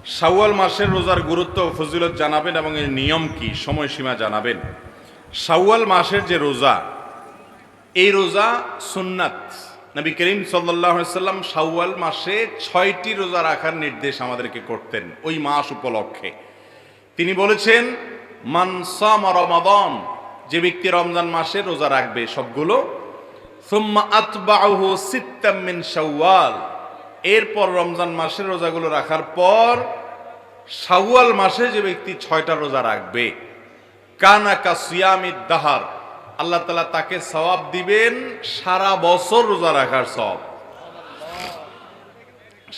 শাওয়াল মাসের রোজার গুরুত্ব ও ফজিলত জানাবেন এবং এর নিয়ম কি, সময়সীমা জানাবেন। শাওয়াল মাসের যে রোজা, এই রোজা সুন্নাত। নবী করিম সাল্লাল্লাহু আলাইহি সাল্লাম শাওয়াল মাসে 6টি রোজা রাখার নির্দেশ আমাদেরকে করতেন ওই মাস উপলক্ষে। তিনি বলেছেন, মান সামা রমাদান, যে ব্যক্তি রমজান মাসে রোজা রাখবে সবগুলো, সুম্মা আতবাউহু সিত্তাম মিন শাওয়াল, এরপর রমজান মাসের রোজাগুলো রাখার পর শাওয়াল মাসে যে ব্যক্তি 6টা রোজা রাখবে, কানা কা সিয়ামিদ দাহার, আল্লাহ তাআলা তাকে সওয়াব দিবেন সারা বছর রোজা রাখার সওয়াব।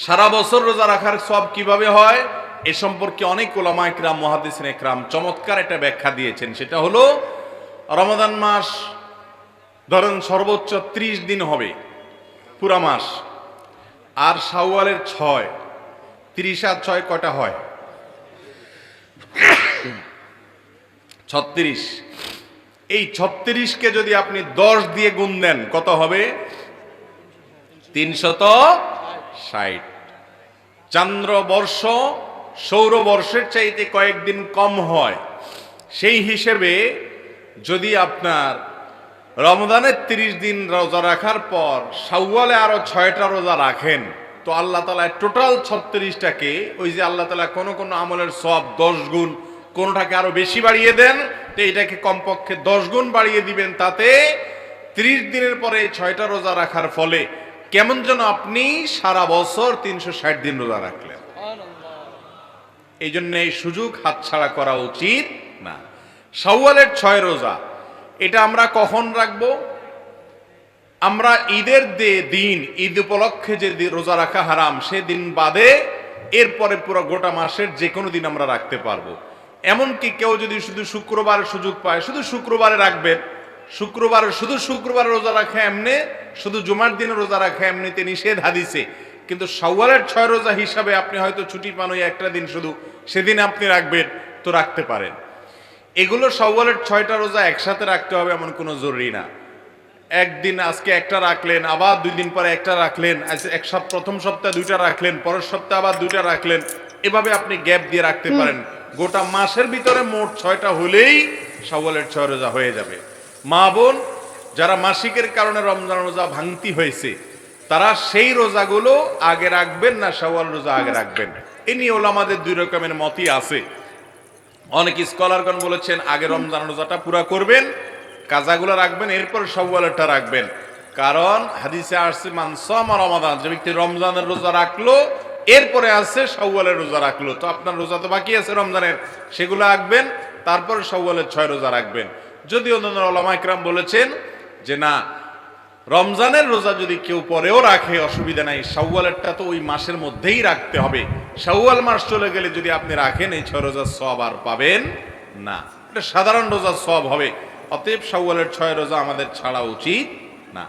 সারা বছর রোজা রাখার সওয়াব কিভাবে হয় এ সম্পর্কে অনেক উলামা ইকরাম, মুহাদ্দিসিন ইকরাম চমৎকার একটা ব্যাখ্যা দিয়েছেন। সেটা হলো, রমাদান মাস ধরেন সর্বোচ্চ 30 দিন হবে পুরা মাস, আর শাওয়ালের 6, 30 আর 6 কয়টা হয়? 36। এই 36কে যদি আপনি 10 দিয়ে গুণ দেন কত হবে? 360। চান্দ্রবর্ষ সৌরবর্ষের চাইতে কয়েকদিন কম হয়। সেই হিসেবে যদি আপনার রমজানের 30 দিন রোজা রাখার পর শাওয়ালে আরো 6টা রোজা রাখেন, তো আল্লাহ তাআলা টোটাল 36টাকে, ওই যে আল্লাহ তাআলা কোন কোন আমলের সওয়াব 10 গুণ, কোনটাকে আরো বেশি বাড়িয়ে দেন, তো এটাকে কমপক্ষে 10 গুণ বাড়িয়ে দিবেন। তাতে 30 দিনের পরে 6টা রোজা রাখার ফলে কেমন যেন আপনি সারা বছর 360 দিন রোজা রাখলেন। এই জন্য এই সুযোগ হাতছাড়া করা উচিত না। শাওয়ালের 6 রোজা, এটা আমরা কখন রাখবো? আমরা ঈদের দিন, ঈদ উপলক্ষে যে রোজা রাখা হারাম সেদিন বাদে এরপরে পুরো গোটা মাসের যে কোনো দিন আমরা রাখতে পারবো। এমনকি কেউ যদি শুধু শুক্রবারের সুযোগ পায়, শুধু শুক্রবারে রাখবেন। শুধু শুক্রবারে রোজা রাখা এমনি, শুধু জুমার দিনে রোজা রাখা এমনিতে নিষেধ হাদিসে। কিন্তু শাওয়ালের 6 রোজা হিসাবে আপনি হয়তো ছুটি পান ওই একটা দিন, শুধু সেদিন আপনি রাখবেন, তো রাখতে পারেন। এগুলো শাওয়ালের 6টা রোজা একসাথে রাখতে হবে এমন কোনো জরুরি না। একদিন আজকে একটা রাখলেন, আবার 2 দিন পরে একটা রাখলেন, প্রথম সপ্তাহে 2টা রাখলেন, পরের সপ্তাহে আবার 2টা রাখলেন, এভাবে আপনি গ্যাপ দিয়ে রাখতে পারেন। গোটা মাসের ভিতরে মোট 6টা হলেই শাওয়ালের 6 রোজা হয়ে যাবে। মা বোন যারা মাসিকের কারণে রমজান রোজা ভাঙতি হয়েছে, তারা সেই রোজাগুলো আগে রাখবেন না শাওয়াল রোজা আগে রাখবেন, এ নিয়ে ওলামাদের 2 রকমের মতই আছে। অনেক স্কলারগণ বলেছেন আগে রমজান রোজাটা পুরা করবেন, কাজাগুলো রাখবেন, এরপর শাওয়ালেরটা রাখবেন। কারণ হাদিসে আসছে, মান সামা রমাদান, যে ব্যক্তি রমজানের রোজা রাখলো এরপরে আসছে শাওয়ালের রোজা রাখলো, তো আপনার রোজা তো বাকি আছে রমজানের, সেগুলো রাখবেন, তারপর শাওয়ালের 6 রোজা রাখবেন। যদি অন্যান্য উলামা ইকরাম বলেছেন যে না, রমজানের রোজা যদি কেউ পরেও রাখে অসুবিধা নাই, শাওয়ালেরটা তো ওই মাসের মধ্যেই রাখতে হবে। শাওয়াল মাস চলে গেলে যদি আপনি রাখেন, এই 6 রোজার সওয়াব আর পাবেন না, এটা সাধারণ রোজার সওয়াব হবে। অতএব শাওয়ালের 6 রোজা আমাদের ছাড়া উচিত না।